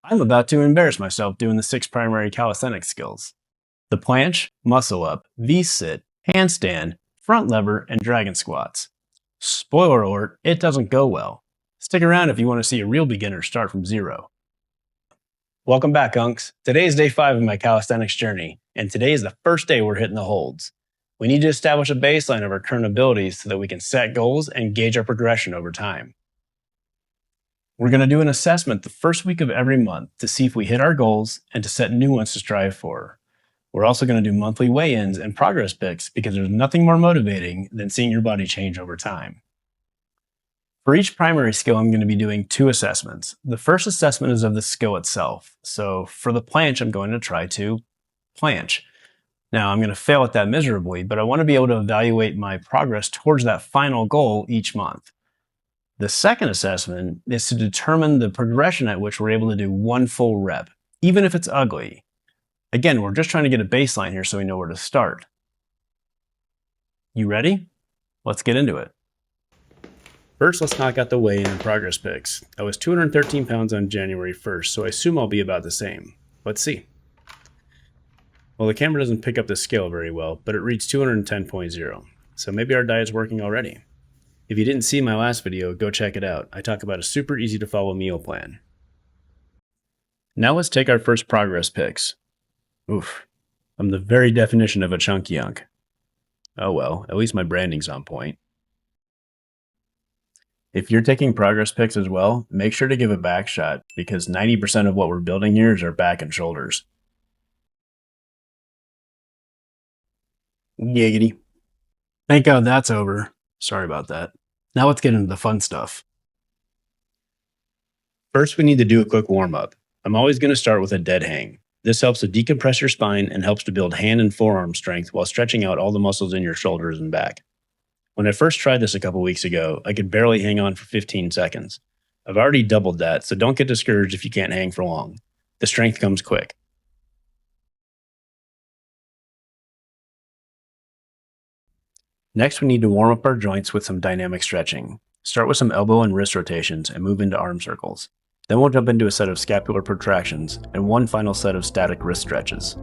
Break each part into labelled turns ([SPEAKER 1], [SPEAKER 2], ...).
[SPEAKER 1] I'm about to embarrass myself doing the 6 primary calisthenics skills. The planche, muscle up, V-sit, handstand, front lever, and dragon squats. Spoiler alert, it doesn't go well. Stick around if you want to see a real beginner start from zero. Welcome back, Unks. Today is day 5 of my calisthenics journey, and today is the first day we're hitting the holds. We need to establish a baseline of our current abilities so that we can set goals and gauge our progression over time. We're going to do an assessment the first week of every month to see if we hit our goals and to set new ones to strive for. We're also going to do monthly weigh-ins and progress pics because there's nothing more motivating than seeing your body change over time. For each primary skill, I'm going to be doing 2 assessments. The first assessment is of the skill itself. So for the planche, I'm going to try to planche. Now, I'm going to fail at that miserably, but I want to be able to evaluate my progress towards that final goal each month. The second assessment is to determine the progression at which we're able to do 1 full rep, even if it's ugly. Again, we're just trying to get a baseline here so we know where to start. You ready? Let's get into it. First, let's knock out the weigh-in and progress pics. I was 213 pounds on January 1st, so I assume I'll be about the same. Let's see. Well, the camera doesn't pick up the scale very well, but it reads 210.0, so maybe our diet's working already. If you didn't see my last video, go check it out. I talk about a super easy to follow meal plan. Now let's take our first progress pics. Oof, I'm the very definition of a chunky unk. Oh well, at least my branding's on point. If you're taking progress pics as well, make sure to give a back shot because 90% of what we're building here is our back and shoulders. Giggity. Thank God that's over. Sorry about that. Now let's get into the fun stuff. First, we need to do a quick warm-up. I'm always going to start with a dead hang. This helps to decompress your spine and helps to build hand and forearm strength while stretching out all the muscles in your shoulders and back. When I first tried this a couple weeks ago, I could barely hang on for 15 seconds. I've already doubled that, so don't get discouraged if you can't hang for long. The strength comes quick. Next, we need to warm up our joints with some dynamic stretching. Start with some elbow and wrist rotations and move into arm circles. Then we'll jump into a set of scapular protractions and one final set of static wrist stretches.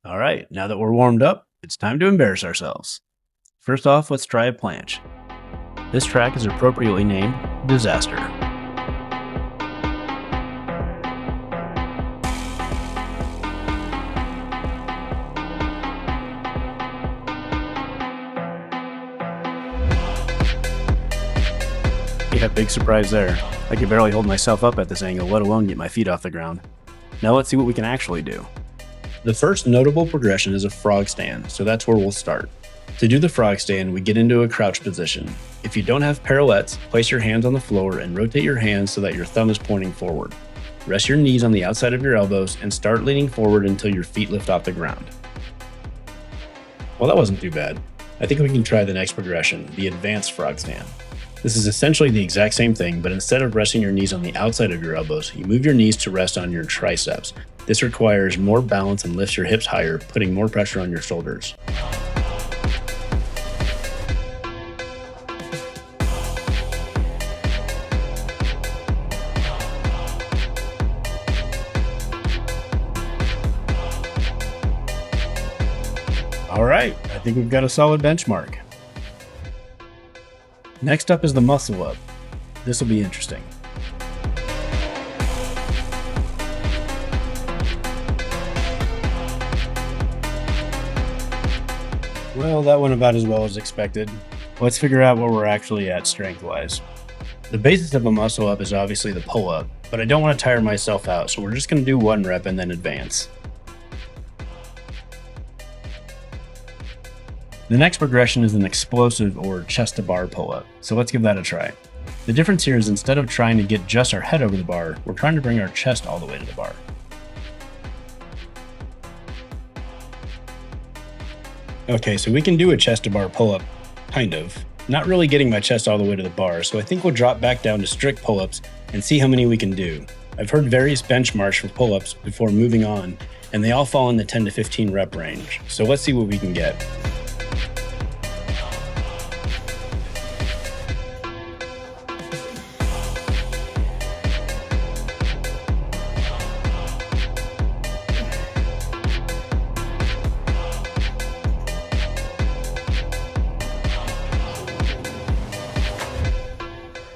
[SPEAKER 1] Alright, now that we're warmed up, it's time to embarrass ourselves. First off, let's try a planche. This track is appropriately named Disaster. Yeah, big surprise there. I could barely hold myself up at this angle, let alone get my feet off the ground. Now let's see what we can actually do. The first notable progression is a frog stand, so that's where we'll start. To do the frog stand, we get into a crouch position. If you don't have pirouettes, place your hands on the floor and rotate your hands so that your thumb is pointing forward. Rest your knees on the outside of your elbows and start leaning forward until your feet lift off the ground. Well, that wasn't too bad. I think we can try the next progression, the advanced frog stand. This is essentially the exact same thing, but instead of resting your knees on the outside of your elbows, you move your knees to rest on your triceps. This requires more balance and lifts your hips higher, putting more pressure on your shoulders. All right, I think we've got a solid benchmark. Next up is the muscle up. This will be interesting. Well, that went about as well as expected. Let's figure out where we're actually at strength-wise. The basis of a muscle up is obviously the pull-up, but I don't want to tire myself out, so we're just going to do 1 rep and then advance. The next progression is an explosive or chest-to-bar pull-up, so let's give that a try. The difference here is instead of trying to get just our head over the bar, we're trying to bring our chest all the way to the bar. Okay, so we can do a chest-to-bar pull-up, kind of. Not really getting my chest all the way to the bar, so I think we'll drop back down to strict pull-ups and see how many we can do. I've heard various benchmarks for pull-ups before moving on, and they all fall in the 10 to 15 rep range, so let's see what we can get.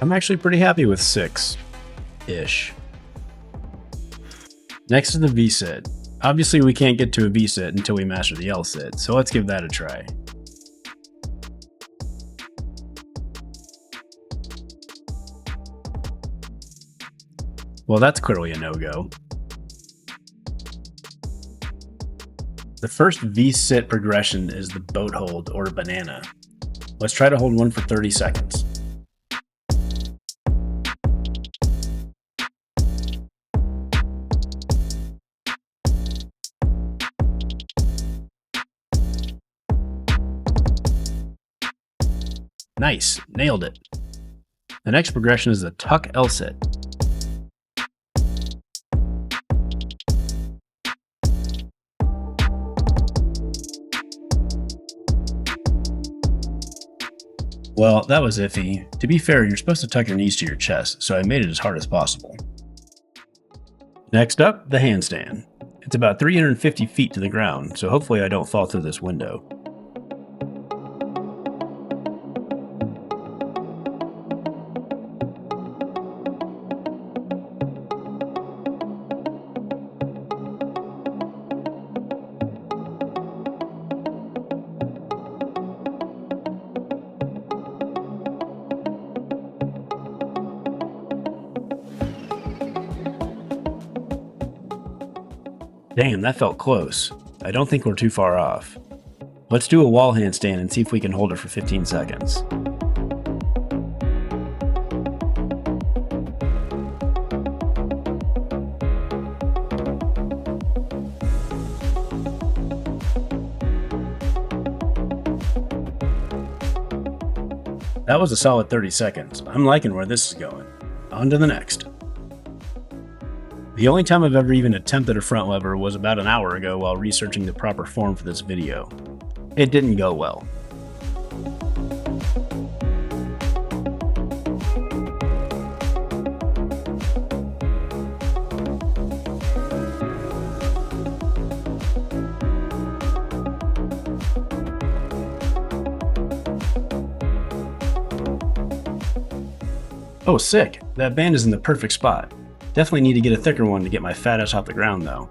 [SPEAKER 1] I'm actually pretty happy with 6-ish. Next is the V-sit. Obviously we can't get to a V-sit until we master the L-sit, so let's give that a try. Well, that's clearly a no-go. The first V-sit progression is the boat hold or banana. Let's try to hold one for 30 seconds. Nice, nailed it. The next progression is the tuck L-sit. Well, that was iffy. To be fair, you're supposed to tuck your knees to your chest, so I made it as hard as possible. Next up, the handstand. It's about 350 feet to the ground, so hopefully I don't fall through this window. Damn, that felt close. I don't think we're too far off. Let's do a wall handstand and see if we can hold it for 15 seconds. That was a solid 30 seconds. I'm liking where this is going. On to the next. The only time I've ever even attempted a front lever was about an hour ago while researching the proper form for this video. It didn't go well. Oh, sick. That band is in the perfect spot. Definitely need to get a thicker one to get my fat ass off the ground though.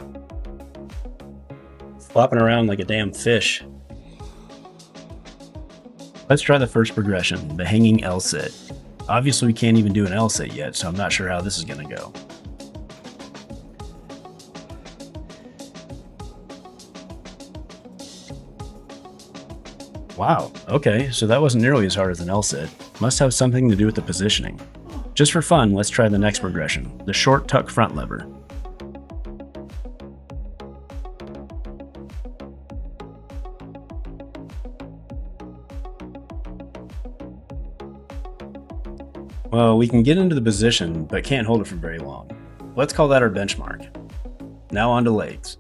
[SPEAKER 1] Flopping around like a damn fish. Let's try the first progression, the hanging L-sit. Obviously we can't even do an L-sit yet, so I'm not sure how this is gonna go. Wow, okay, so that wasn't nearly as hard as an L-sit. Must have something to do with the positioning. Just for fun, let's try the next progression, the short tuck front lever. Well, we can get into the position, but can't hold it for very long. Let's call that our benchmark. Now on to legs.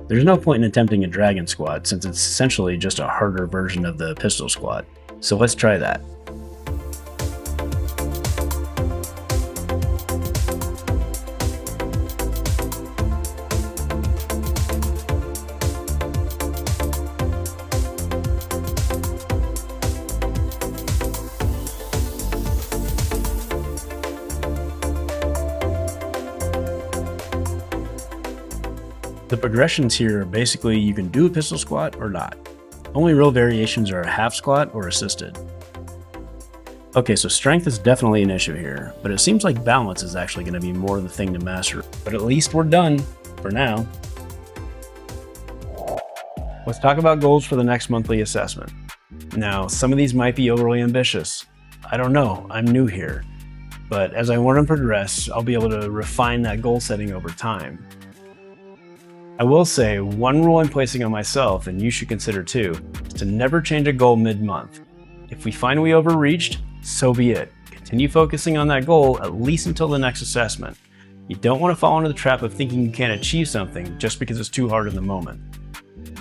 [SPEAKER 1] There's no point in attempting a dragon squat since it's essentially just a harder version of the pistol squat. So let's try that. The progressions here are basically you can do a pistol squat or not. Only real variations are a half squat or assisted. Okay, so strength is definitely an issue here, but it seems like balance is actually going to be more the thing to master. But at least we're done for now. Let's talk about goals for the next monthly assessment. Now, some of these might be overly ambitious. I don't know, I'm new here. But as I learn and progress, I'll be able to refine that goal setting over time. I will say, one rule I'm placing on myself, and you should consider too, is to never change a goal mid-month. If we find we overreached, so be it. Continue focusing on that goal at least until the next assessment. You don't want to fall into the trap of thinking you can't achieve something just because it's too hard in the moment.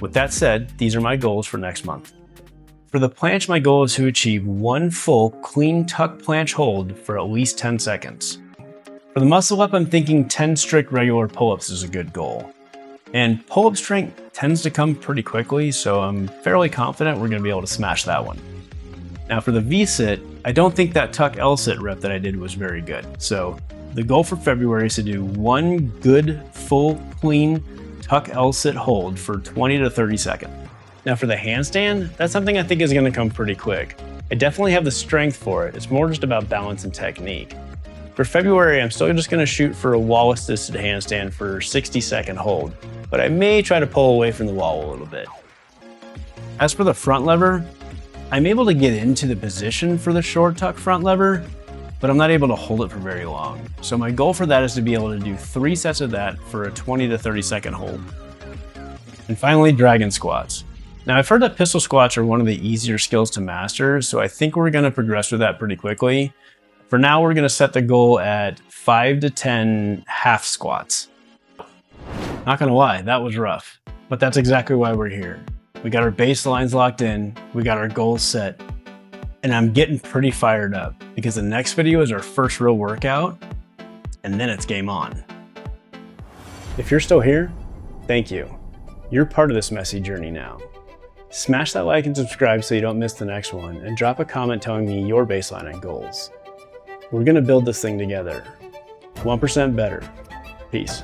[SPEAKER 1] With that said, these are my goals for next month. For the planche, my goal is to achieve one full clean tuck planche hold for at least 10 seconds. For the muscle up, I'm thinking 10 strict regular pull-ups is a good goal. And pull-up strength tends to come pretty quickly, so I'm fairly confident we're going to be able to smash that one. Now for the V-sit, I don't think that tuck L-sit rep that I did was very good. So the goal for February is to do one good, full, clean tuck L-sit hold for 20 to 30 seconds. Now for the handstand, that's something I think is going to come pretty quick. I definitely have the strength for it. It's more just about balance and technique. For February, I'm still just going to shoot for a wall-assisted handstand for 60-second hold, but I may try to pull away from the wall a little bit. As for the front lever, I'm able to get into the position for the short tuck front lever, but I'm not able to hold it for very long. So my goal for that is to be able to do 3 sets of that for a 20 to 30-second hold. And finally, dragon squats. Now I've heard that pistol squats are one of the easier skills to master, so I think we're going to progress with that pretty quickly. For now, we're going to set the goal at 5 to 10 half squats. Not going to lie, that was rough, but that's exactly why we're here. We got our baselines locked in, we got our goals set, and I'm getting pretty fired up because the next video is our first real workout, and then it's game on. If you're still here, thank you. You're part of this messy journey now. Smash that like and subscribe so you don't miss the next one, and drop a comment telling me your baseline and goals. We're gonna build this thing together. 1% better. Peace.